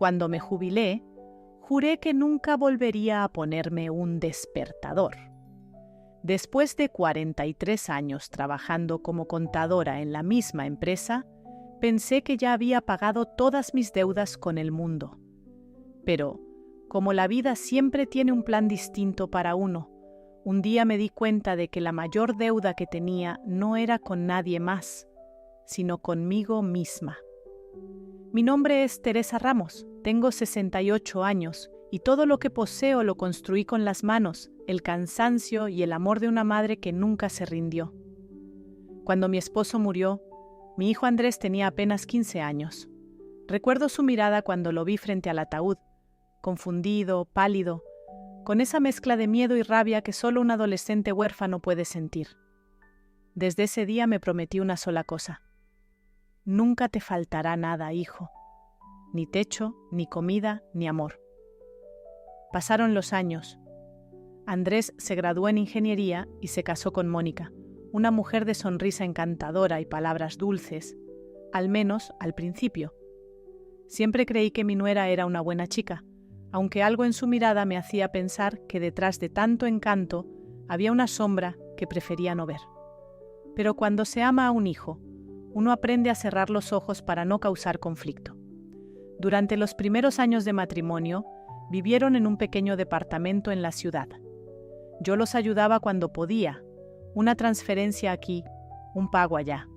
Cuando me jubilé, juré que nunca volvería a ponerme un despertador. Después de 43 años trabajando como contadora en la misma empresa, pensé que ya había pagado todas mis deudas con el mundo. Pero, como la vida siempre tiene un plan distinto para uno, un día me di cuenta de que la mayor deuda que tenía no era con nadie más, sino conmigo misma. Mi nombre es Teresa Ramos, tengo 68 años y todo lo que poseo lo construí con las manos, el cansancio y el amor de una madre que nunca se rindió. Cuando mi esposo murió, mi hijo Andrés tenía apenas 15 años. Recuerdo su mirada cuando lo vi frente al ataúd, confundido, pálido, con esa mezcla de miedo y rabia que solo un adolescente huérfano puede sentir. Desde ese día me prometí una sola cosa: nunca te faltará nada, hijo, ni techo, ni comida, ni amor. Pasaron los años. Andrés se graduó en ingeniería y se casó con Mónica, una mujer de sonrisa encantadora y palabras dulces, al menos al principio. Siempre creí que mi nuera era una buena chica, aunque algo en su mirada me hacía pensar que detrás de tanto encanto había una sombra que prefería no ver. Pero cuando se ama a un hijo, uno aprende a cerrar los ojos para no causar conflicto. Durante los primeros años de matrimonio, vivieron en un pequeño departamento en la ciudad. Yo los ayudaba cuando podía, una transferencia aquí, un pago allá.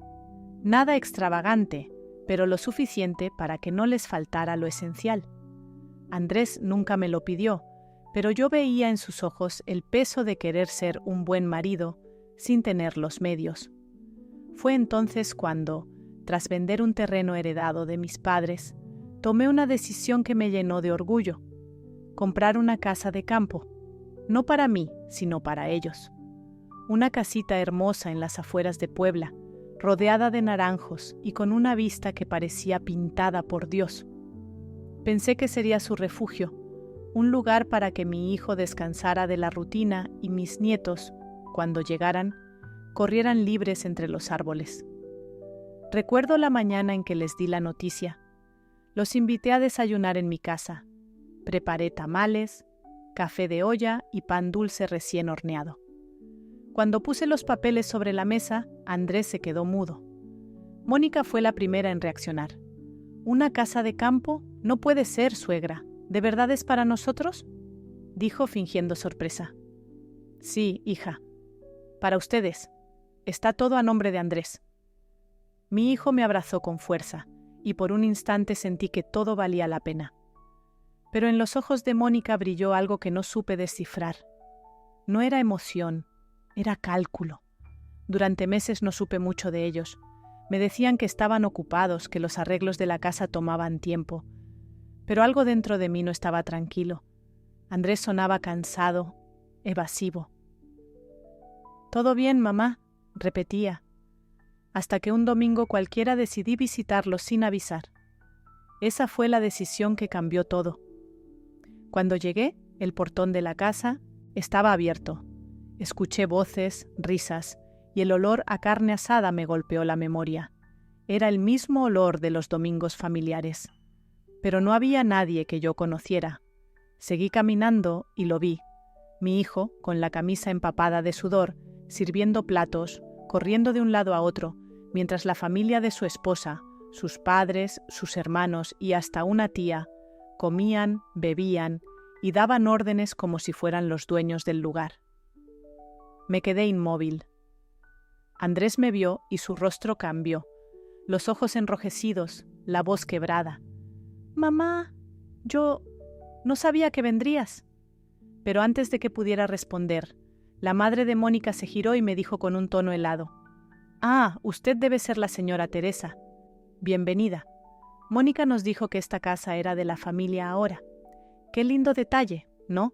Nada extravagante, pero lo suficiente para que no les faltara lo esencial. Andrés nunca me lo pidió, pero yo veía en sus ojos el peso de querer ser un buen marido sin tener los medios. Fue entonces cuando, tras vender un terreno heredado de mis padres, tomé una decisión que me llenó de orgullo: comprar una casa de campo, no para mí, sino para ellos. Una casita hermosa en las afueras de Puebla, rodeada de naranjos y con una vista que parecía pintada por Dios. Pensé que sería su refugio, un lugar para que mi hijo descansara de la rutina y mis nietos, cuando llegaran, corrieran libres entre los árboles. Recuerdo la mañana en que les di la noticia. Los invité a desayunar en mi casa. Preparé tamales, café de olla y pan dulce recién horneado. Cuando puse los papeles sobre la mesa, Andrés se quedó mudo. Mónica fue la primera en reaccionar. «¿Una casa de campo? No puede ser, suegra. ¿De verdad es para nosotros?», dijo fingiendo sorpresa. «Sí, hija. Para ustedes. Está todo a nombre de Andrés». Mi hijo me abrazó con fuerza, y por un instante sentí que todo valía la pena. Pero en los ojos de Mónica brilló algo que no supe descifrar. No era emoción, era cálculo. Durante meses no supe mucho de ellos. Me decían que estaban ocupados, que los arreglos de la casa tomaban tiempo. Pero algo dentro de mí no estaba tranquilo. Andrés sonaba cansado, evasivo. «Todo bien, mamá», repetía, hasta que un domingo cualquiera decidí visitarlos sin avisar. Esa fue la decisión que cambió todo. Cuando llegué, el portón de la casa estaba abierto. Escuché voces, risas, y el olor a carne asada me golpeó la memoria. Era el mismo olor de los domingos familiares. Pero no había nadie que yo conociera. Seguí caminando y lo vi. Mi hijo, con la camisa empapada de sudor, sirviendo platos, corriendo de un lado a otro, mientras la familia de su esposa, sus padres, sus hermanos y hasta una tía, comían, bebían y daban órdenes como si fueran los dueños del lugar. Me quedé inmóvil. Andrés me vio y su rostro cambió, los ojos enrojecidos, la voz quebrada. «Mamá, yo no sabía que vendrías». Pero antes de que pudiera responder, la madre de Mónica se giró y me dijo con un tono helado: «Ah, usted debe ser la señora Teresa. Bienvenida. Mónica nos dijo que esta casa era de la familia ahora. Qué lindo detalle, ¿no?».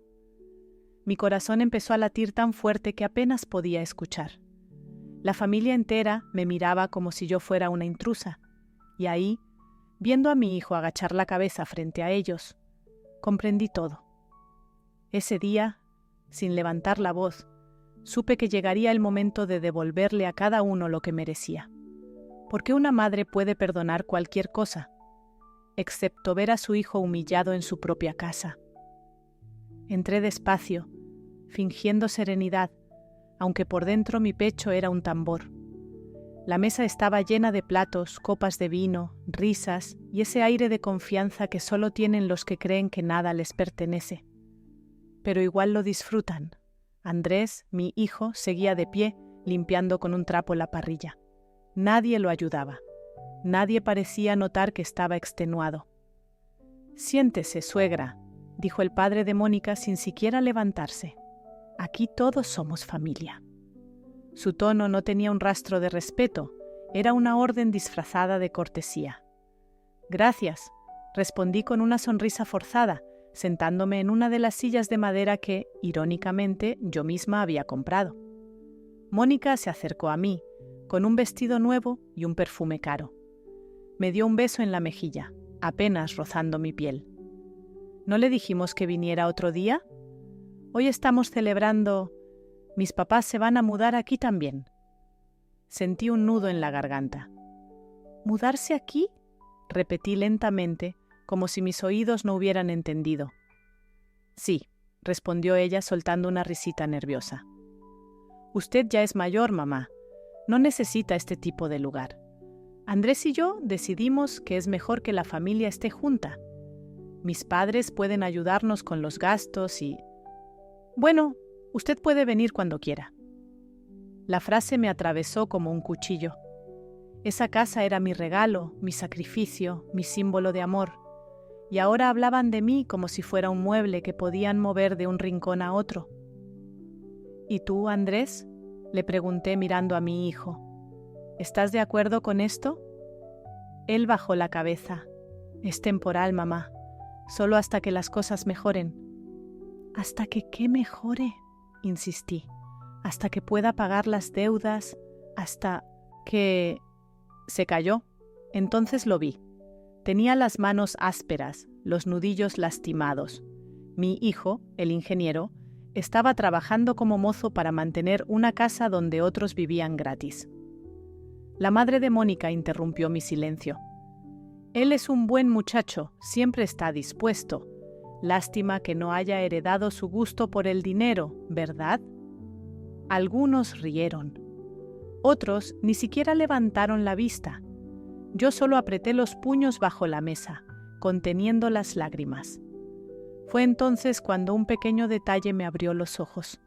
Mi corazón empezó a latir tan fuerte que apenas podía escuchar. La familia entera me miraba como si yo fuera una intrusa, y ahí, viendo a mi hijo agachar la cabeza frente a ellos, comprendí todo. Ese día, sin levantar la voz, supe que llegaría el momento de devolverle a cada uno lo que merecía. Porque una madre puede perdonar cualquier cosa. excepto ver a su hijo humillado en su propia casa. Entré despacio, fingiendo serenidad, aunque por dentro mi pecho era un tambor. La mesa estaba llena de platos, copas de vino, risas y ese aire de confianza que solo tienen los que creen que nada les pertenece. Pero igual lo disfrutan. Andrés, mi hijo, seguía de pie, limpiando con un trapo la parrilla. Nadie lo ayudaba. Nadie parecía notar que estaba extenuado. «Siéntese, suegra», dijo el padre de Mónica sin siquiera levantarse. «Aquí todos somos familia». Su tono no tenía un rastro de respeto, era una orden disfrazada de cortesía. «Gracias», respondí con una sonrisa forzada, sentándome en una de las sillas de madera que, irónicamente, yo misma había comprado. Mónica se acercó a mí, con un vestido nuevo y un perfume caro. Me dio un beso en la mejilla, apenas rozando mi piel. ¿No le dijimos que viniera otro día? Hoy estamos celebrando... Mis papás se van a mudar aquí también. Sentí un nudo en la garganta. ¿Mudarse aquí?, repetí lentamente, como si mis oídos no hubieran entendido. Sí, respondió ella soltando una risita nerviosa. Usted ya es mayor, mamá. No necesita este tipo de lugar. Andrés y yo decidimos que es mejor que la familia esté junta. Mis padres pueden ayudarnos con los gastos y... Bueno, usted puede venir cuando quiera. La frase me atravesó como un cuchillo. Esa casa era mi regalo, mi sacrificio, mi símbolo de amor. Y ahora hablaban de mí como si fuera un mueble que podían mover de un rincón a otro. ¿Y tú, Andrés?, le pregunté mirando a mi hijo. ¿Estás de acuerdo con esto? Él bajó la cabeza. Es temporal, mamá. Solo hasta que las cosas mejoren. ¿Hasta que qué mejore?, insistí. Hasta que pueda pagar las deudas, hasta que... Se calló. Entonces lo vi. Tenía las manos ásperas, los nudillos lastimados. Mi hijo, el ingeniero, estaba trabajando como mozo para mantener una casa donde otros vivían gratis. La madre de Mónica interrumpió mi silencio. Él es un buen muchacho, siempre está dispuesto. Lástima que no haya heredado su gusto por el dinero, ¿verdad? Algunos rieron. Otros ni siquiera levantaron la vista. Yo solo apreté los puños bajo la mesa, conteniendo las lágrimas. Fue entonces cuando un pequeño detalle me abrió los ojos.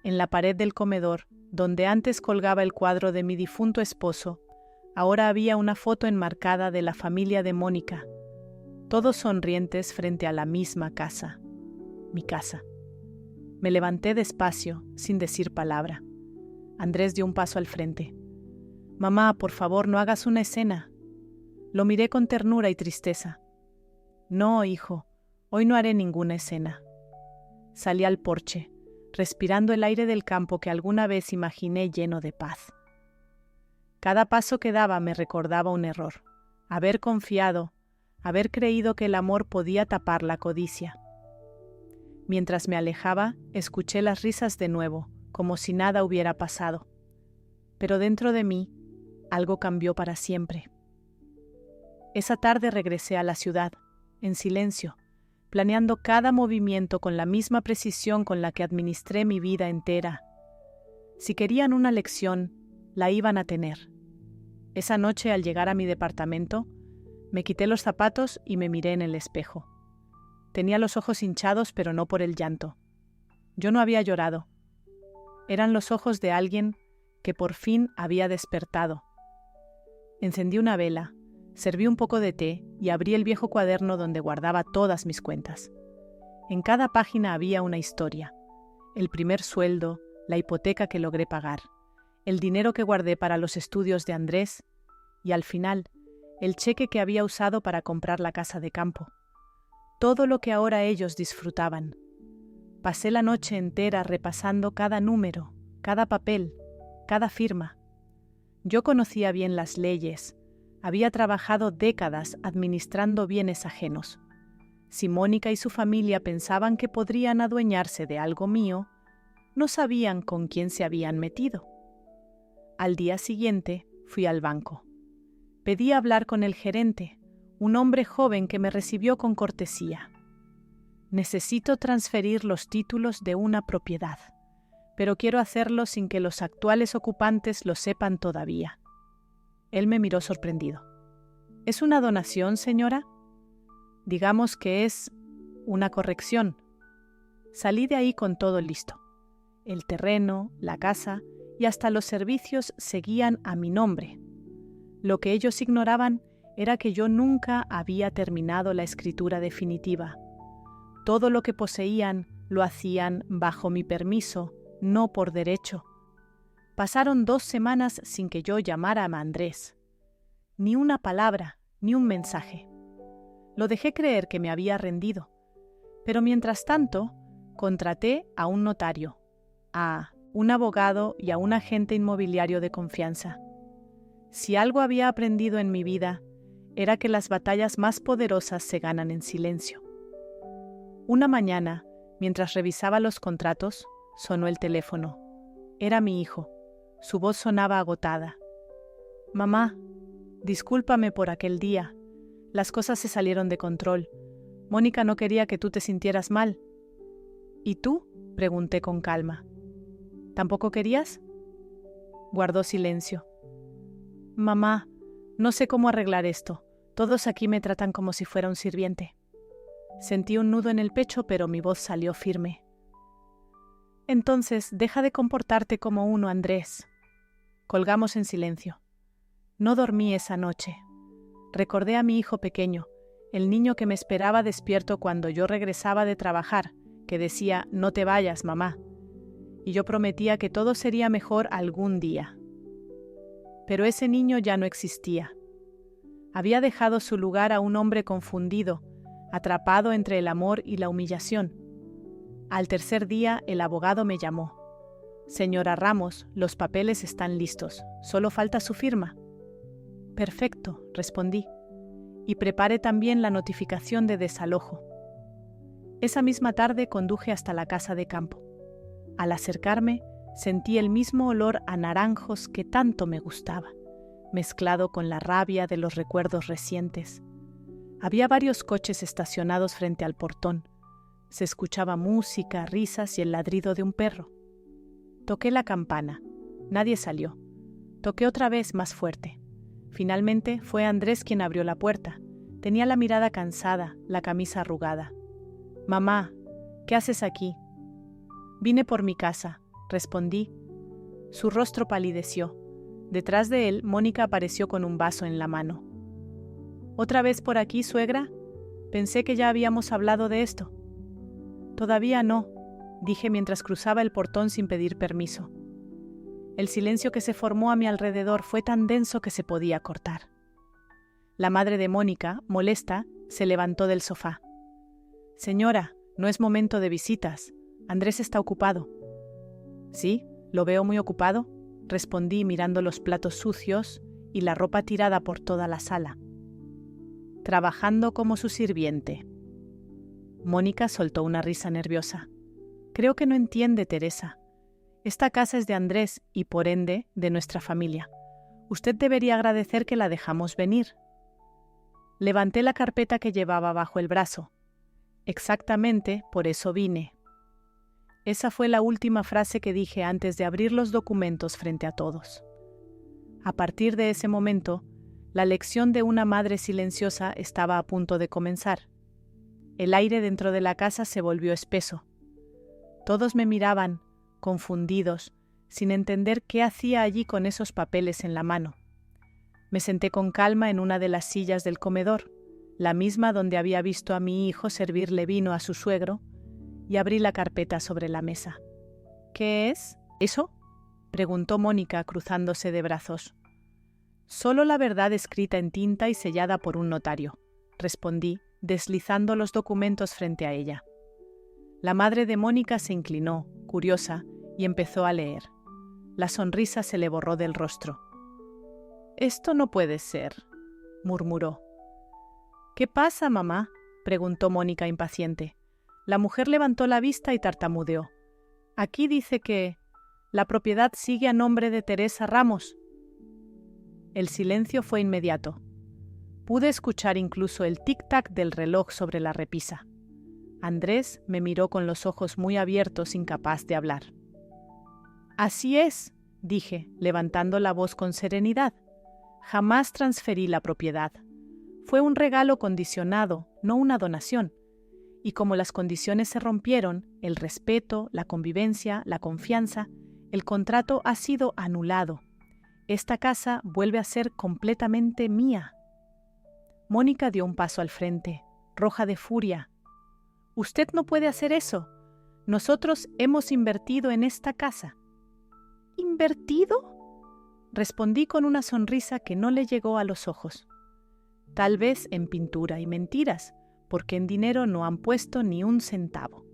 En la pared del comedor, donde antes colgaba el cuadro de mi difunto esposo, ahora había una foto enmarcada de la familia de Mónica, todos sonrientes frente a la misma casa, mi casa. Me levanté despacio, sin decir palabra. Andrés dio un paso al frente. «Mamá, por favor, no hagas una escena». Lo miré con ternura y tristeza. «No, hijo, hoy no haré ninguna escena». Salí al porche, respirando el aire del campo que alguna vez imaginé lleno de paz. Cada paso que daba me recordaba un error, haber confiado, haber creído que el amor podía tapar la codicia. Mientras me alejaba, escuché las risas de nuevo, como si nada hubiera pasado. Pero dentro de mí, algo cambió para siempre. Esa tarde regresé a la ciudad, en silencio, planeando cada movimiento con la misma precisión con la que administré mi vida entera. Si querían una lección, la iban a tener. Esa noche, al llegar a mi departamento, me quité los zapatos y me miré en el espejo. Tenía los ojos hinchados, pero no por el llanto. Yo no había llorado. Eran los ojos de alguien que por fin había despertado. Encendí una vela, serví un poco de té y abrí el viejo cuaderno donde guardaba todas mis cuentas. En cada página había una historia. El primer sueldo, la hipoteca que logré pagar, el dinero que guardé para los estudios de Andrés y, al final, el cheque que había usado para comprar la casa de campo. Todo lo que ahora ellos disfrutaban. Pasé la noche entera repasando cada número, cada papel, cada firma. Yo conocía bien las leyes, había trabajado décadas administrando bienes ajenos. Si Mónica y su familia pensaban que podrían adueñarse de algo mío, no sabían con quién se habían metido. Al día siguiente fui al banco. Pedí hablar con el gerente, un hombre joven que me recibió con cortesía. Necesito transferir los títulos de una propiedad, pero quiero hacerlo sin que los actuales ocupantes lo sepan todavía. Él me miró sorprendido. ¿Es una donación, señora? Digamos que es una corrección. Salí de ahí con todo listo. El terreno, la casa y hasta los servicios seguían a mi nombre. Lo que ellos ignoraban era que yo nunca había terminado la escritura definitiva. Todo lo que poseían lo hacían bajo mi permiso, no por derecho. Pasaron 2 semanas sin que yo llamara a Andrés. Ni una palabra, ni un mensaje. Lo dejé creer que me había rendido. Pero mientras tanto, contraté a un notario, a un abogado y a un agente inmobiliario de confianza. Si algo había aprendido en mi vida, era que las batallas más poderosas se ganan en silencio. Una mañana, mientras revisaba los contratos, sonó el teléfono. Era mi hijo. Su voz sonaba agotada. «Mamá, discúlpame por aquel día. Las cosas se salieron de control. Mónica no quería que tú te sintieras mal». «¿Y tú?», pregunté con calma. «¿Tampoco querías?». Guardó silencio. «Mamá, no sé cómo arreglar esto. Todos aquí me tratan como si fuera un sirviente». Sentí un nudo en el pecho, pero mi voz salió firme. «Entonces, deja de comportarte como uno, Andrés». Colgamos en silencio. No dormí esa noche. Recordé a mi hijo pequeño, el niño que me esperaba despierto cuando yo regresaba de trabajar, que decía, «No te vayas, mamá». Y yo prometía que todo sería mejor algún día. Pero ese niño ya no existía. Había dejado su lugar a un hombre confundido, atrapado entre el amor y la humillación. Al tercer día, el abogado me llamó. «Señora Ramos, los papeles están listos. Solo falta su firma». «Perfecto», respondí. «Y prepare también la notificación de desalojo». Esa misma tarde conduje hasta la casa de campo. Al acercarme, sentí el mismo olor a naranjos que tanto me gustaba, mezclado con la rabia de los recuerdos recientes. Había varios coches estacionados frente al portón. Se escuchaba música, risas y el ladrido de un perro. Toqué la campana. Nadie salió. Toqué otra vez más fuerte. Finalmente fue Andrés quien abrió la puerta. Tenía la mirada cansada, la camisa arrugada. «Mamá, ¿qué haces aquí?» «Vine por mi casa», respondí. Su rostro palideció. Detrás de él, Mónica apareció con un vaso en la mano. «¿Otra vez por aquí, suegra? Pensé que ya habíamos hablado de esto». «Todavía no», dije mientras cruzaba el portón sin pedir permiso. El silencio que se formó a mi alrededor fue tan denso que se podía cortar. La madre de Mónica, molesta, se levantó del sofá. «Señora, no es momento de visitas. Andrés está ocupado». «Sí, lo veo muy ocupado», respondí mirando los platos sucios y la ropa tirada por toda la sala. «Trabajando como su sirviente». Mónica soltó una risa nerviosa. «Creo que no entiende, Teresa. Esta casa es de Andrés y, por ende, de nuestra familia. Usted debería agradecer que la dejamos venir». Levanté la carpeta que llevaba bajo el brazo. «Exactamente, por eso vine». Esa fue la última frase que dije antes de abrir los documentos frente a todos. A partir de ese momento, la lección de una madre silenciosa estaba a punto de comenzar. El aire dentro de la casa se volvió espeso. Todos me miraban, confundidos, sin entender qué hacía allí con esos papeles en la mano. Me senté con calma en una de las sillas del comedor, la misma donde había visto a mi hijo servirle vino a su suegro, y abrí la carpeta sobre la mesa. «¿Qué es eso?», preguntó Mónica cruzándose de brazos. «Solo la verdad escrita en tinta y sellada por un notario», respondí, deslizando los documentos frente a ella. La madre de Mónica se inclinó, curiosa, y empezó a leer. La sonrisa se le borró del rostro. «Esto no puede ser», murmuró. «¿Qué pasa, mamá?», preguntó Mónica impaciente. La mujer levantó la vista y tartamudeó. «Aquí dice que la propiedad sigue a nombre de Teresa Ramos». El silencio fue inmediato. Pude escuchar incluso el tic-tac del reloj sobre la repisa. Andrés me miró con los ojos muy abiertos, incapaz de hablar. «Así es», dije, levantando la voz con serenidad. «Jamás transferí la propiedad. Fue un regalo condicionado, no una donación. Y como las condiciones se rompieron, el respeto, la convivencia, la confianza, el contrato ha sido anulado. Esta casa vuelve a ser completamente mía». Mónica dio un paso al frente, roja de furia. «Usted no puede hacer eso. Nosotros hemos invertido en esta casa». «¿Invertido?», respondí con una sonrisa que no le llegó a los ojos. «Tal vez en pintura y mentiras, porque en dinero no han puesto ni un centavo.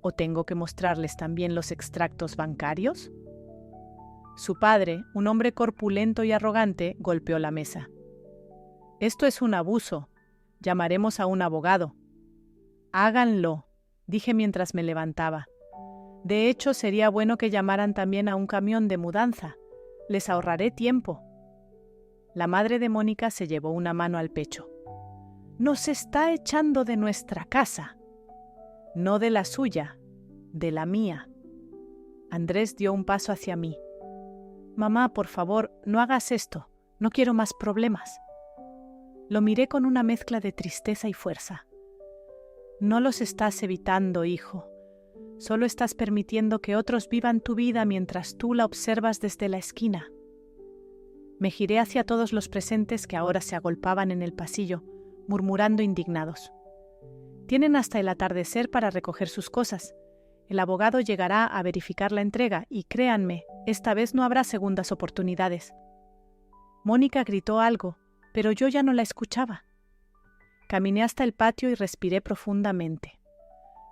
¿O tengo que mostrarles también los extractos bancarios?». Su padre, un hombre corpulento y arrogante, golpeó la mesa. «Esto es un abuso. Llamaremos a un abogado». «Háganlo», dije mientras me levantaba. «De hecho, sería bueno que llamaran también a un camión de mudanza. Les ahorraré tiempo». La madre de Mónica se llevó una mano al pecho. «Nos está echando de nuestra casa». «No de la suya, de la mía». Andrés dio un paso hacia mí. «Mamá, por favor, no hagas esto. No quiero más problemas». Lo miré con una mezcla de tristeza y fuerza. «No los estás evitando, hijo. Solo estás permitiendo que otros vivan tu vida mientras tú la observas desde la esquina». Me giré hacia todos los presentes que ahora se agolpaban en el pasillo, murmurando indignados. «Tienen hasta el atardecer para recoger sus cosas. El abogado llegará a verificar la entrega y créanme, esta vez no habrá segundas oportunidades». Mónica gritó algo, pero yo ya no la escuchaba. Caminé hasta el patio y respiré profundamente.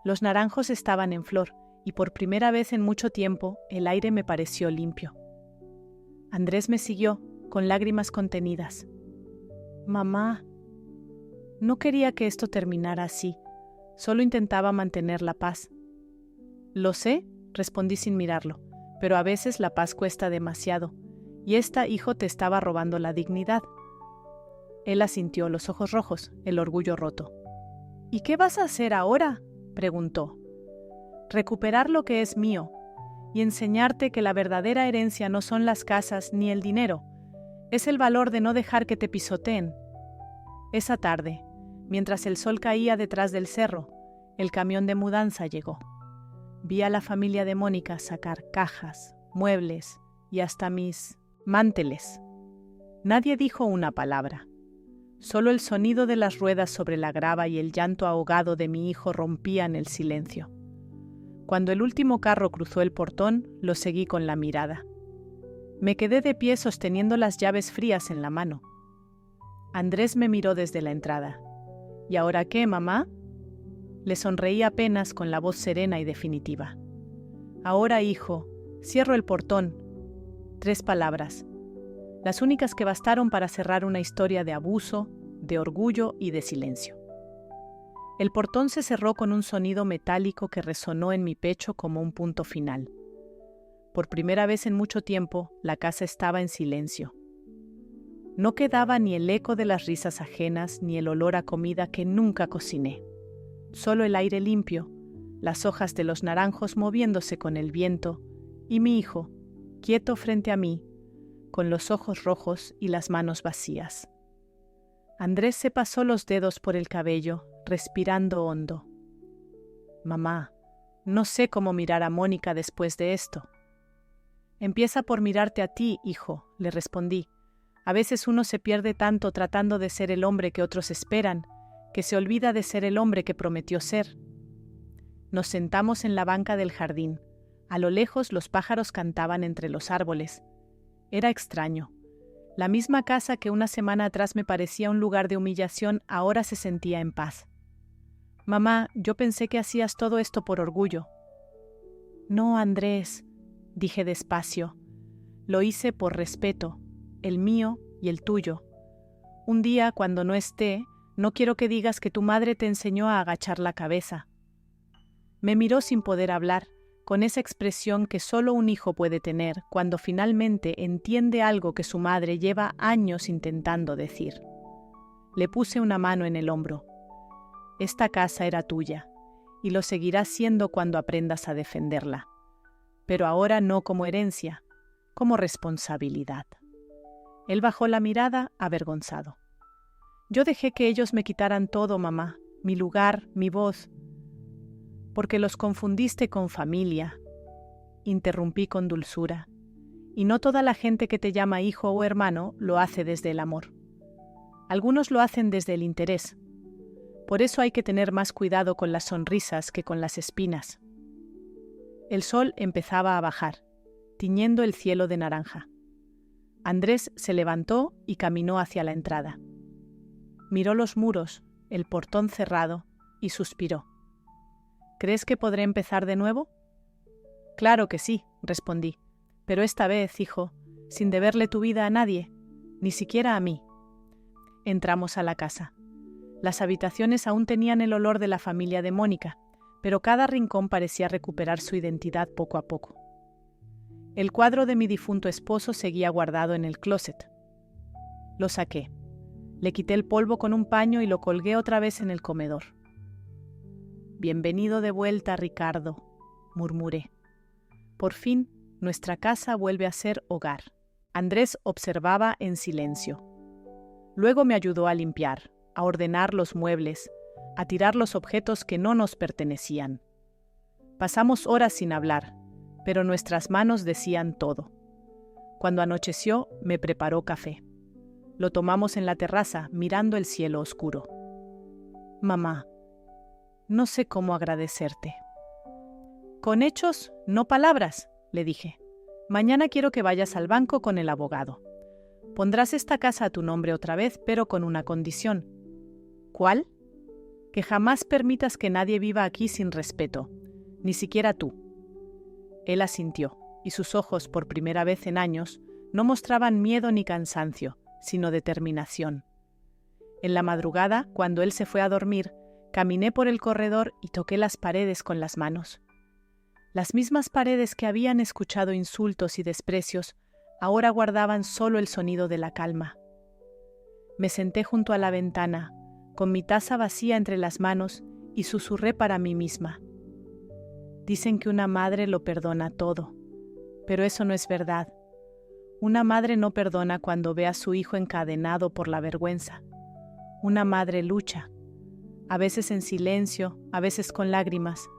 Los naranjos estaban en flor y por primera vez en mucho tiempo el aire me pareció limpio. Andrés me siguió, con lágrimas contenidas. «Mamá, no quería que esto terminara así. Solo intentaba mantener la paz». «Lo sé», respondí sin mirarlo, «pero a veces la paz cuesta demasiado, y hijo, te estaba robando la dignidad». Él asintió, los ojos rojos, el orgullo roto. «¿Y qué vas a hacer ahora?», preguntó. «Recuperar lo que es mío, y enseñarte que la verdadera herencia no son las casas ni el dinero, es el valor de no dejar que te pisoteen». Esa tarde, mientras el sol caía detrás del cerro, el camión de mudanza llegó. Vi a la familia de Mónica sacar cajas, muebles y hasta mis manteles. Nadie dijo una palabra. Solo el sonido de las ruedas sobre la grava y el llanto ahogado de mi hijo rompían el silencio. Cuando el último carro cruzó el portón, lo seguí con la mirada. Me quedé de pie sosteniendo las llaves frías en la mano. Andrés me miró desde la entrada. «¿Y ahora qué, mamá?». Le sonreí apenas con la voz serena y definitiva. «Ahora, hijo, cierro el portón». 3 palabras. Las únicas que bastaron para cerrar una historia de abuso, de orgullo y de silencio. El portón se cerró con un sonido metálico que resonó en mi pecho como un punto final. Por primera vez en mucho tiempo, la casa estaba en silencio. No quedaba ni el eco de las risas ajenas ni el olor a comida que nunca cociné. Solo el aire limpio, las hojas de los naranjos moviéndose con el viento, y mi hijo, quieto frente a mí, con los ojos rojos y las manos vacías. Andrés se pasó los dedos por el cabello, respirando hondo. «Mamá, no sé cómo mirar a Mónica después de esto». «Empieza por mirarte a ti, hijo», le respondí. «A veces uno se pierde tanto tratando de ser el hombre que otros esperan, que se olvida de ser el hombre que prometió ser». Nos sentamos en la banca del jardín. A lo lejos los pájaros cantaban entre los árboles. Era extraño. La misma casa que una semana atrás me parecía un lugar de humillación ahora se sentía en paz. «Mamá, yo pensé que hacías todo esto por orgullo». «No, Andrés», dije despacio. «Lo hice por respeto, el mío y el tuyo. Un día, cuando no esté, no quiero que digas que tu madre te enseñó a agachar la cabeza». Me miró sin poder hablar, con esa expresión que solo un hijo puede tener cuando finalmente entiende algo que su madre lleva años intentando decir. Le puse una mano en el hombro. Esta casa era tuya, y lo seguirá siendo cuando aprendas a defenderla. Pero ahora no como herencia, como responsabilidad. Él bajó la mirada, avergonzado. Yo dejé que ellos me quitaran todo, mamá, mi lugar, mi voz, porque los confundiste con familia. Interrumpí con dulzura. Y no toda la gente que te llama hijo o hermano lo hace desde el amor. Algunos lo hacen desde el interés. Por eso hay que tener más cuidado con las sonrisas que con las espinas. El sol empezaba a bajar, tiñendo el cielo de naranja. Andrés se levantó y caminó hacia la entrada. Miró los muros, el portón cerrado, y suspiró. ¿Crees que podré empezar de nuevo? Claro que sí, respondí, pero esta vez, hijo, sin deberle tu vida a nadie, ni siquiera a mí. Entramos a la casa. Las habitaciones aún tenían el olor de la familia de Mónica, pero cada rincón parecía recuperar su identidad poco a poco. El cuadro de mi difunto esposo seguía guardado en el closet. Lo saqué. Le quité el polvo con un paño y lo colgué otra vez en el comedor. Bienvenido de vuelta, Ricardo, murmuré. Por fin, nuestra casa vuelve a ser hogar. Andrés observaba en silencio. Luego me ayudó a limpiar, a ordenar los muebles, a tirar los objetos que no nos pertenecían. Pasamos horas sin hablar, pero nuestras manos decían todo. Cuando anocheció, me preparó café. Lo tomamos en la terraza, mirando el cielo oscuro. Mamá, no sé cómo agradecerte. Con hechos, no palabras, le dije. Mañana quiero que vayas al banco con el abogado. Pondrás esta casa a tu nombre otra vez, pero con una condición. ¿Cuál? Que jamás permitas que nadie viva aquí sin respeto, ni siquiera tú. Él asintió, y sus ojos, por primera vez en años, no mostraban miedo ni cansancio, sino determinación. En la madrugada, cuando él se fue a dormir, caminé por el corredor y toqué las paredes con las manos. Las mismas paredes que habían escuchado insultos y desprecios, ahora guardaban solo el sonido de la calma. Me senté junto a la ventana, con mi taza vacía entre las manos, y susurré para mí misma. Dicen que una madre lo perdona todo, pero eso no es verdad. Una madre no perdona cuando ve a su hijo encadenado por la vergüenza. Una madre lucha, a veces en silencio, a veces con lágrimas,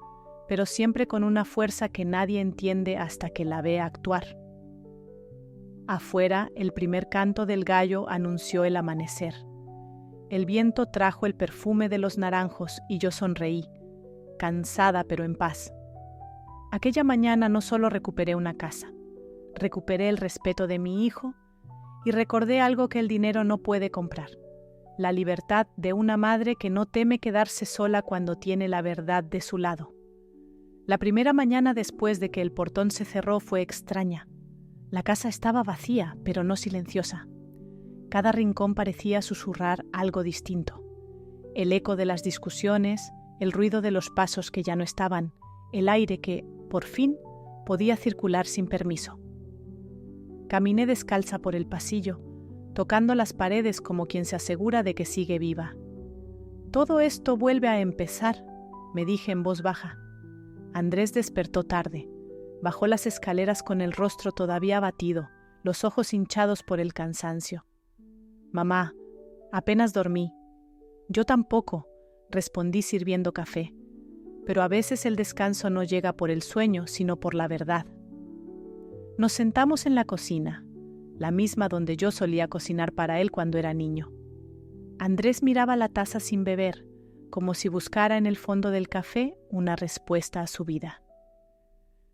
pero siempre con una fuerza que nadie entiende hasta que la ve actuar. Afuera, el primer canto del gallo anunció el amanecer. El viento trajo el perfume de los naranjos y yo sonreí, cansada pero en paz. Aquella mañana no solo recuperé una casa, recuperé el respeto de mi hijo y recordé algo que el dinero no puede comprar: la libertad de una madre que no teme quedarse sola cuando tiene la verdad de su lado. La primera mañana después de que el portón se cerró fue extraña. La casa estaba vacía, pero no silenciosa. Cada rincón parecía susurrar algo distinto. El eco de las discusiones, el ruido de los pasos que ya no estaban, el aire que, por fin, podía circular sin permiso. Caminé descalza por el pasillo, tocando las paredes como quien se asegura de que sigue viva. Todo esto vuelve a empezar, me dije en voz baja. Andrés despertó tarde. Bajó las escaleras con el rostro todavía abatido, los ojos hinchados por el cansancio. Mamá, apenas dormí. Yo tampoco, respondí sirviendo café. Pero a veces el descanso no llega por el sueño, sino por la verdad. Nos sentamos en la cocina, la misma donde yo solía cocinar para él cuando era niño. Andrés miraba la taza sin beber, como si buscara en el fondo del café una respuesta a su vida.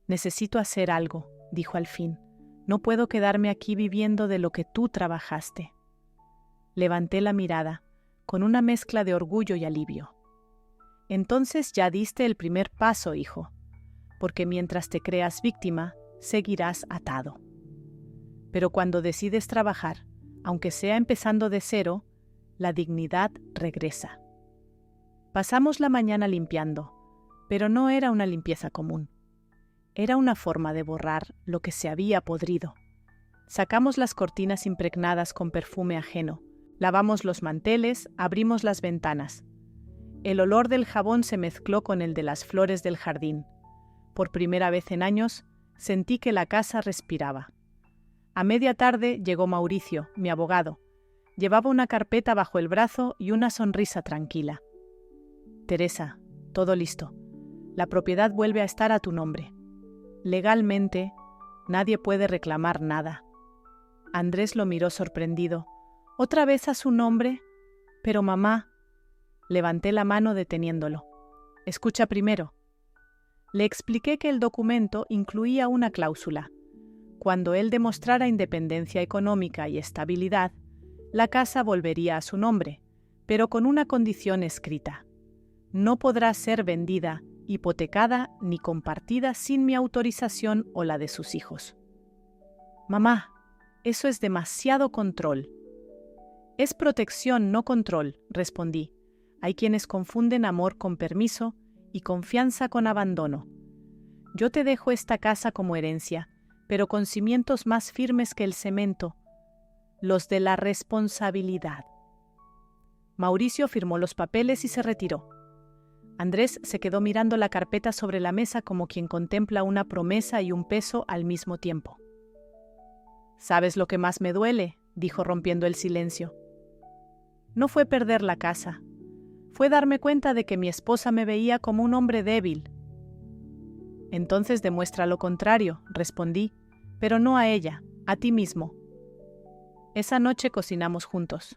Necesito hacer algo, dijo al fin. No puedo quedarme aquí viviendo de lo que tú trabajaste. Levanté la mirada, con una mezcla de orgullo y alivio. Entonces ya diste el primer paso, hijo, porque mientras te creas víctima, seguirás atado. Pero cuando decides trabajar, aunque sea empezando de cero, la dignidad regresa. Pasamos la mañana limpiando, pero no era una limpieza común. Era una forma de borrar lo que se había podrido. Sacamos las cortinas impregnadas con perfume ajeno, Lavamos los manteles, abrimos las ventanas. El olor del jabón se mezcló con el de las flores del jardín. Por primera vez en años, sentí que la casa respiraba. A media tarde llegó Mauricio, mi abogado. Llevaba una carpeta bajo el brazo y una sonrisa tranquila. Teresa, todo listo. La propiedad vuelve a estar a tu nombre. Legalmente, nadie puede reclamar nada. Andrés lo miró sorprendido. ¿Otra vez a su nombre? Pero mamá... Levanté la mano deteniéndolo. Escucha primero. Le expliqué que el documento incluía una cláusula. Cuando él demostrara independencia económica y estabilidad, la casa volvería a su nombre, pero con una condición escrita. No podrá ser vendida, hipotecada ni compartida sin mi autorización o la de sus hijos. Mamá, eso es demasiado control. Es protección, no control, respondí. Hay quienes confunden amor con permiso y confianza con abandono. Yo te dejo esta casa como herencia, pero con cimientos más firmes que el cemento, los de la responsabilidad. Mauricio firmó los papeles y se retiró. Andrés se quedó mirando la carpeta sobre la mesa como quien contempla una promesa y un peso al mismo tiempo. «¿Sabes lo que más me duele?», dijo rompiendo el silencio. No fue perder la casa. Fue darme cuenta de que mi esposa me veía como un hombre débil. Entonces demuestra lo contrario, respondí, pero no a ella, a ti mismo. Esa noche cocinamos juntos.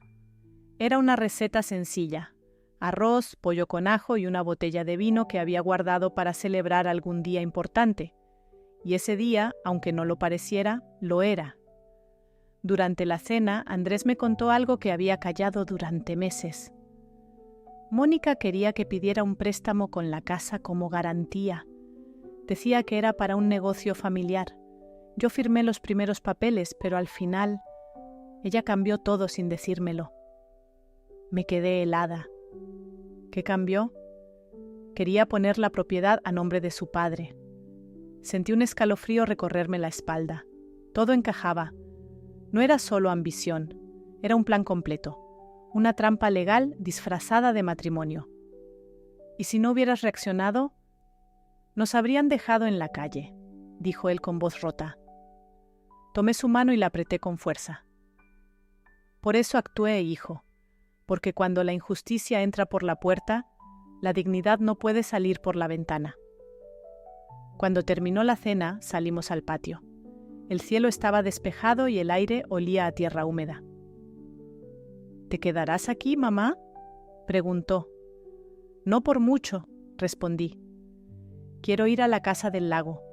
Era una receta sencilla: arroz, pollo con ajo y una botella de vino que había guardado para celebrar algún día importante. Y ese día, aunque no lo pareciera, lo era. Durante la cena, Andrés me contó algo que había callado durante meses. Mónica quería que pidiera un préstamo con la casa como garantía. Decía que era para un negocio familiar. Yo firmé los primeros papeles, pero al final ella cambió todo sin decírmelo. Me quedé helada. ¿Qué cambió? Quería poner la propiedad a nombre de su padre. Sentí un escalofrío recorrerme la espalda. Todo encajaba. No era solo ambición, era un plan completo. Una trampa legal disfrazada de matrimonio. ¿Y si no hubieras reaccionado? Nos habrían dejado en la calle, dijo él con voz rota. Tomé su mano y la apreté con fuerza. Por eso actué, hijo, porque cuando la injusticia entra por la puerta, la dignidad no puede salir por la ventana. Cuando terminó la cena, salimos al patio. El cielo estaba despejado y el aire olía a tierra húmeda. ¿Te quedarás aquí, mamá?, preguntó. No por mucho, respondí. Quiero ir a la casa del lago.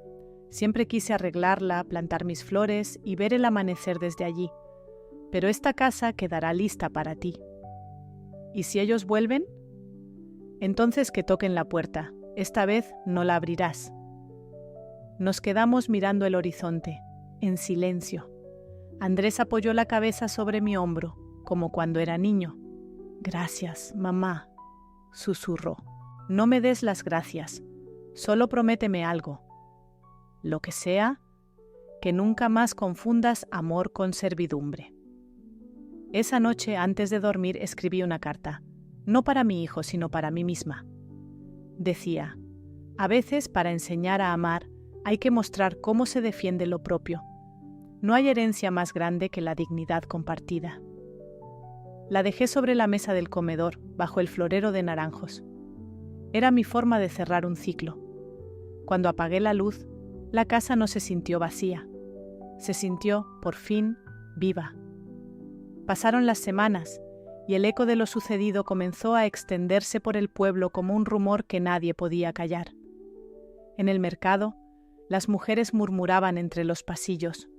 Siempre quise arreglarla, plantar mis flores y ver el amanecer desde allí. Pero esta casa quedará lista para ti. ¿Y si ellos vuelven? Entonces que toquen la puerta. Esta vez no la abrirás. Nos quedamos mirando el horizonte, en silencio. Andrés apoyó la cabeza sobre mi hombro, como cuando era niño. Gracias, mamá, susurró. No me des las gracias, solo prométeme algo. Lo que sea, que nunca más confundas amor con servidumbre. Esa noche, antes de dormir, escribí una carta, no para mi hijo, sino para mí misma. Decía, a veces para enseñar a amar hay que mostrar cómo se defiende lo propio. No hay herencia más grande que la dignidad compartida. La dejé sobre la mesa del comedor, bajo el florero de naranjos. Era mi forma de cerrar un ciclo. Cuando apagué la luz, la casa no se sintió vacía. Se sintió, por fin, viva. Pasaron las semanas, y el eco de lo sucedido comenzó a extenderse por el pueblo como un rumor que nadie podía callar. En el mercado, las mujeres murmuraban entre los pasillos.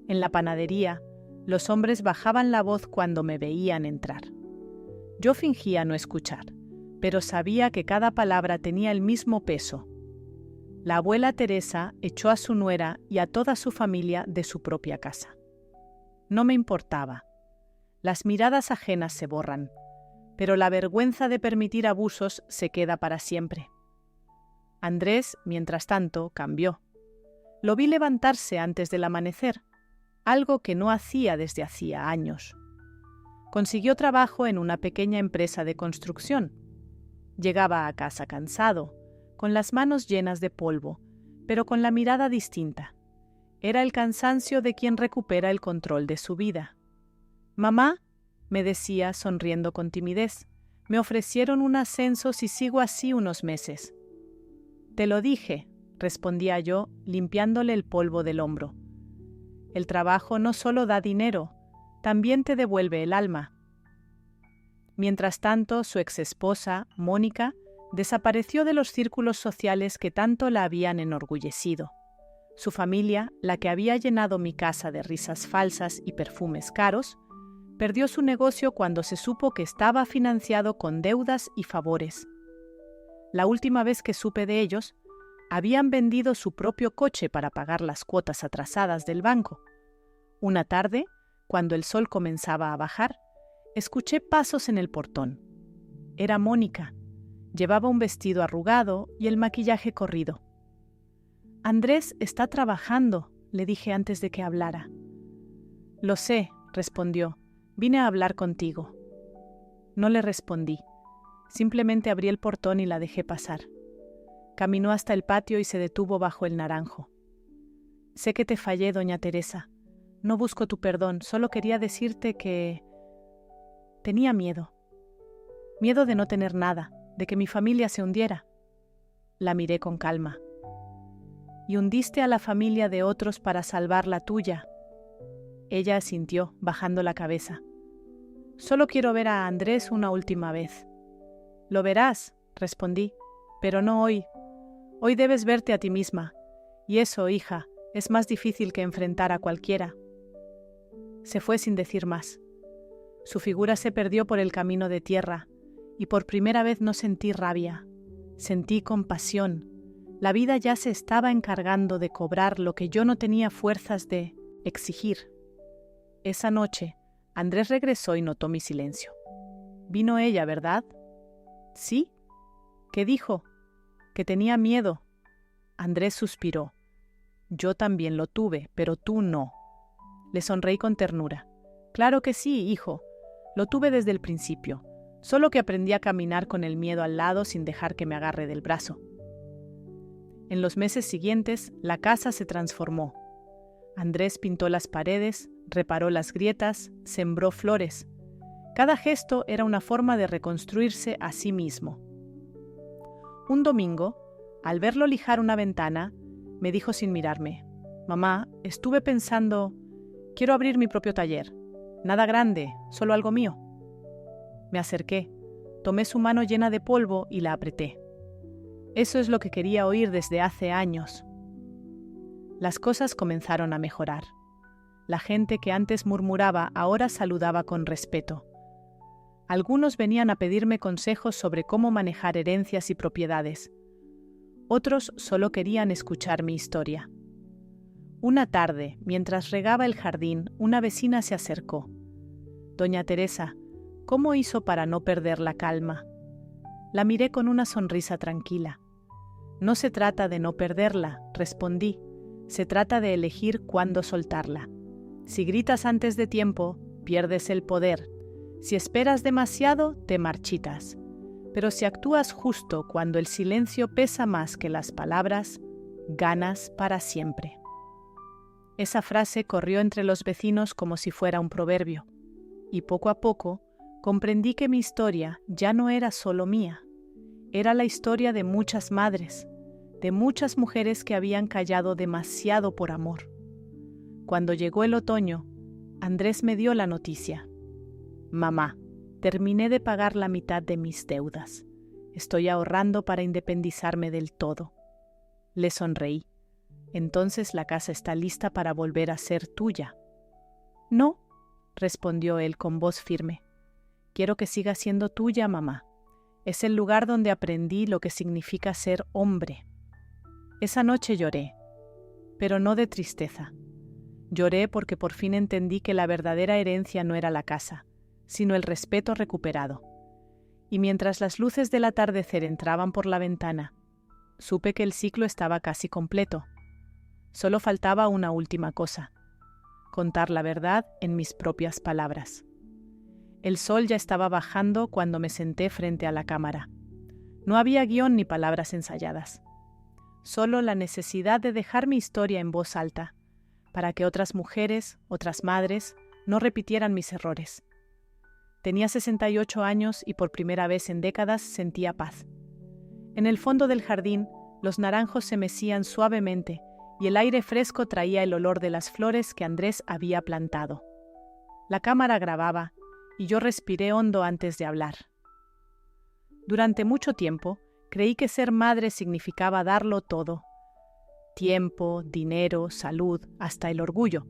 En la panadería, los hombres bajaban la voz cuando me veían entrar. Yo fingía no escuchar, pero sabía que cada palabra tenía el mismo peso. La abuela Teresa echó a su nuera y a toda su familia de su propia casa. No me importaba. Las miradas ajenas se borran, pero la vergüenza de permitir abusos se queda para siempre. Andrés, mientras tanto, cambió. Lo vi levantarse antes del amanecer, algo que no hacía desde hacía años. Consiguió trabajo en una pequeña empresa de construcción. Llegaba a casa cansado, con las manos llenas de polvo, pero con la mirada distinta. Era el cansancio de quien recupera el control de su vida. «Mamá», me decía sonriendo con timidez, «me ofrecieron un ascenso si sigo así unos meses». «Te lo dije», respondía yo, limpiándole el polvo del hombro. «El trabajo no solo da dinero, también te devuelve el alma». Mientras tanto, su exesposa, Mónica, desapareció de los círculos sociales que tanto la habían enorgullecido. Su familia, la que había llenado mi casa de risas falsas y perfumes caros, perdió su negocio cuando se supo que estaba financiado con deudas y favores. La última vez que supe de ellos, habían vendido su propio coche para pagar las cuotas atrasadas del banco. Una tarde, cuando el sol comenzaba a bajar, escuché pasos en el portón. Era Mónica. Llevaba un vestido arrugado y el maquillaje corrido. «Andrés está trabajando», le dije antes de que hablara. «Lo sé», respondió. «Vine a hablar contigo». No le respondí. Simplemente abrí el portón y la dejé pasar. Caminó hasta el patio y se detuvo bajo el naranjo. «Sé que te fallé, doña Teresa. No busco tu perdón, solo quería decirte que tenía miedo. Miedo de no tener nada, de que mi familia se hundiera». La miré con calma. «Y hundiste a la familia de otros para salvar la tuya». Ella asintió, bajando la cabeza. «Solo quiero ver a Andrés una última vez». «Lo verás», respondí, «pero no hoy. Hoy debes verte a ti misma. Y eso, hija, es más difícil que enfrentar a cualquiera». Se fue sin decir más. Su figura se perdió por el camino de tierra, y por primera vez no sentí rabia. Sentí compasión. La vida ya se estaba encargando de cobrar lo que yo no tenía fuerzas de exigir. Esa noche, Andrés regresó y notó mi silencio. «Vino ella, ¿verdad?» «Sí». «¿Qué dijo?» «Que tenía miedo». Andrés suspiró. «Yo también lo tuve, pero tú no». Le sonreí con ternura. «Claro que sí, hijo. Lo tuve desde el principio, solo que aprendí a caminar con el miedo al lado sin dejar que me agarre del brazo». En los meses siguientes, la casa se transformó. Andrés pintó las paredes, reparó las grietas, sembró flores. Cada gesto era una forma de reconstruirse a sí mismo. Un domingo, al verlo lijar una ventana, me dijo sin mirarme: «Mamá, estuve pensando, quiero abrir mi propio taller. Nada grande, solo algo mío». Me acerqué, tomé su mano llena de polvo y la apreté. Eso es lo que quería oír desde hace años. Las cosas comenzaron a mejorar. La gente que antes murmuraba ahora saludaba con respeto. Algunos venían a pedirme consejos sobre cómo manejar herencias y propiedades. Otros solo querían escuchar mi historia. Una tarde, mientras regaba el jardín, una vecina se acercó. «Doña Teresa, ¿cómo hizo para no perder la calma?» La miré con una sonrisa tranquila. «No se trata de no perderla», respondí. «Se trata de elegir cuándo soltarla. Si gritas antes de tiempo, pierdes el poder. Si esperas demasiado, te marchitas. Pero si actúas justo cuando el silencio pesa más que las palabras, ganas para siempre». Esa frase corrió entre los vecinos como si fuera un proverbio, y poco a poco comprendí que mi historia ya no era solo mía. Era la historia de muchas madres, de muchas mujeres que habían callado demasiado por amor. Cuando llegó el otoño, Andrés me dio la noticia. «Mamá, terminé de pagar la mitad de mis deudas. Estoy ahorrando para independizarme del todo». Le sonreí. «Entonces la casa está lista para volver a ser tuya». «No», respondió él con voz firme. «Quiero que siga siendo tuya, mamá. Es el lugar donde aprendí lo que significa ser hombre». Esa noche lloré, pero no de tristeza. Lloré porque por fin entendí que la verdadera herencia no era la casa, sino el respeto recuperado. Y mientras las luces del atardecer entraban por la ventana, supe que el ciclo estaba casi completo. Solo faltaba una última cosa: contar la verdad en mis propias palabras. El sol ya estaba bajando cuando me senté frente a la cámara. No había guión ni palabras ensayadas. Solo la necesidad de dejar mi historia en voz alta, para que otras mujeres, otras madres, no repitieran mis errores. Tenía 68 años y por primera vez en décadas sentía paz. En el fondo del jardín, los naranjos se mecían suavemente y el aire fresco traía el olor de las flores que Andrés había plantado. La cámara grababa y yo respiré hondo antes de hablar. Durante mucho tiempo, creí que ser madre significaba darlo todo. Tiempo, dinero, salud, hasta el orgullo.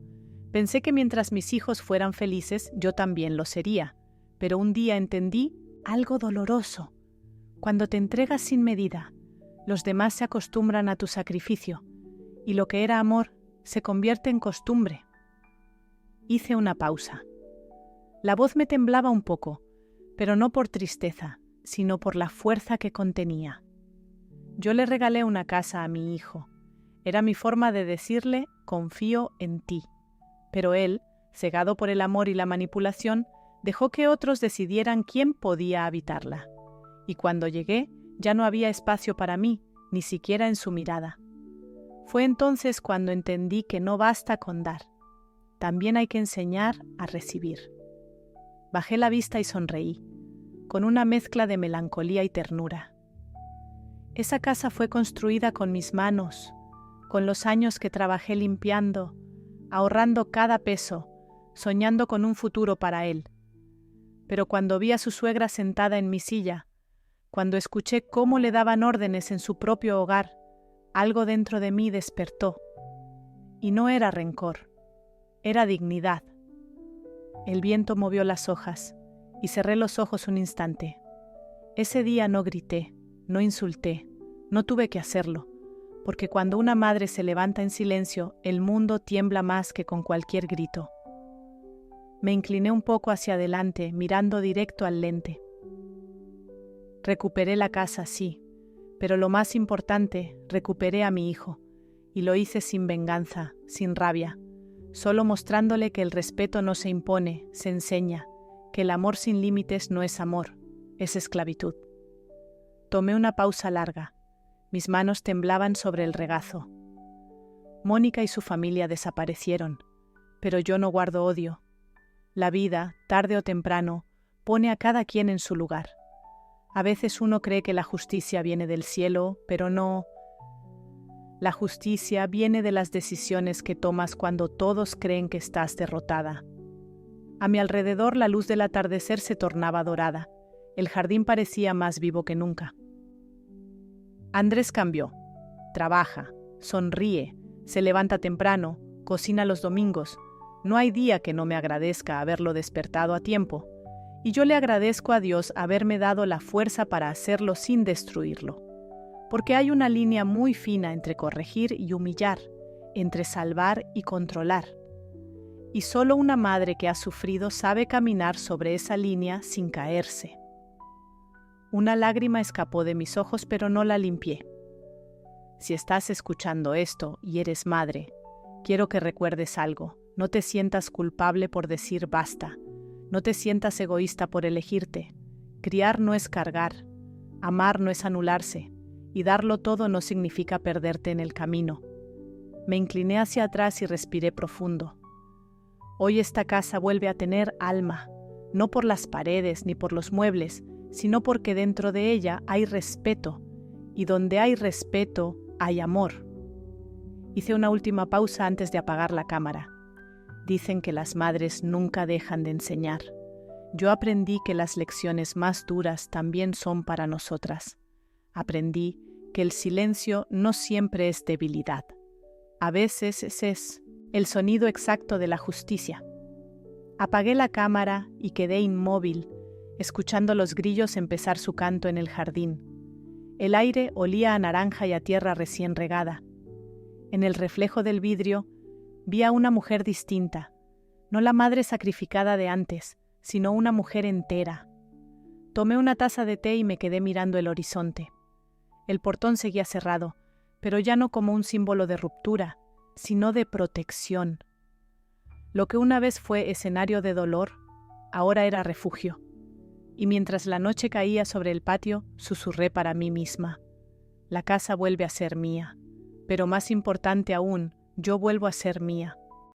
Pensé que mientras mis hijos fueran felices, yo también lo sería. Pero un día entendí algo doloroso. Cuando te entregas sin medida, los demás se acostumbran a tu sacrificio, y lo que era amor se convierte en costumbre. Hice una pausa. La voz me temblaba un poco, pero no por tristeza, sino por la fuerza que contenía. Yo le regalé una casa a mi hijo. Era mi forma de decirle, confío en ti. Pero él, cegado por el amor y la manipulación, dejó que otros decidieran quién podía habitarla. Y cuando llegué, ya no había espacio para mí, ni siquiera en su mirada. Fue entonces cuando entendí que no basta con dar. También hay que enseñar a recibir. Bajé la vista y sonreí, con una mezcla de melancolía y ternura. Esa casa fue construida con mis manos, con los años que trabajé limpiando, ahorrando cada peso, soñando con un futuro para él. Pero cuando vi a su suegra sentada en mi silla, cuando escuché cómo le daban órdenes en su propio hogar, algo dentro de mí despertó. Y no era rencor, era dignidad. El viento movió las hojas y cerré los ojos un instante. Ese día no grité, no insulté, no tuve que hacerlo, porque cuando una madre se levanta en silencio, el mundo tiembla más que con cualquier grito. Me incliné un poco hacia adelante, mirando directo al lente. Recuperé la casa, sí, pero lo más importante, recuperé a mi hijo, y lo hice sin venganza, sin rabia, solo mostrándole que el respeto no se impone, se enseña, que el amor sin límites no es amor, es esclavitud. Tomé una pausa larga. Mis manos temblaban sobre el regazo. Mónica y su familia desaparecieron, pero yo no guardo odio. La vida, tarde o temprano, pone a cada quien en su lugar. A veces uno cree que la justicia viene del cielo, pero no. La justicia viene de las decisiones que tomas cuando todos creen que estás derrotada. A mi alrededor la luz del atardecer se tornaba dorada. El jardín parecía más vivo que nunca. Andrés cambió. Trabaja, sonríe, se levanta temprano, cocina los domingos. No hay día que no me agradezca haberlo despertado a tiempo. Y yo le agradezco a Dios haberme dado la fuerza para hacerlo sin destruirlo. Porque hay una línea muy fina entre corregir y humillar, entre salvar y controlar. Y solo una madre que ha sufrido sabe caminar sobre esa línea sin caerse. Una lágrima escapó de mis ojos, pero no la limpié. Si estás escuchando esto y eres madre, quiero que recuerdes algo. No te sientas culpable por decir basta. No te sientas egoísta por elegirte. Criar no es cargar. Amar no es anularse. Y darlo todo no significa perderte en el camino. Me incliné hacia atrás y respiré profundo. Hoy esta casa vuelve a tener alma, no por las paredes ni por los muebles, sino porque dentro de ella hay respeto, y donde hay respeto hay amor. Hice una última pausa antes de apagar la cámara. Dicen que las madres nunca dejan de enseñar. Yo aprendí que las lecciones más duras también son para nosotras. Aprendí que el silencio no siempre es debilidad. A veces es el sonido exacto de la justicia. Apagué la cámara y quedé inmóvil, escuchando los grillos empezar su canto en el jardín. El aire olía a naranja y a tierra recién regada. En el reflejo del vidrio vi a una mujer distinta, no la madre sacrificada de antes, sino una mujer entera. Tomé una taza de té y me quedé mirando el horizonte. El portón seguía cerrado, pero ya no como un símbolo de ruptura, sino de protección. Lo que una vez fue escenario de dolor, ahora era refugio. Y mientras la noche caía sobre el patio, susurré para mí misma: la casa vuelve a ser mía, pero más importante aún, yo vuelvo a ser mía.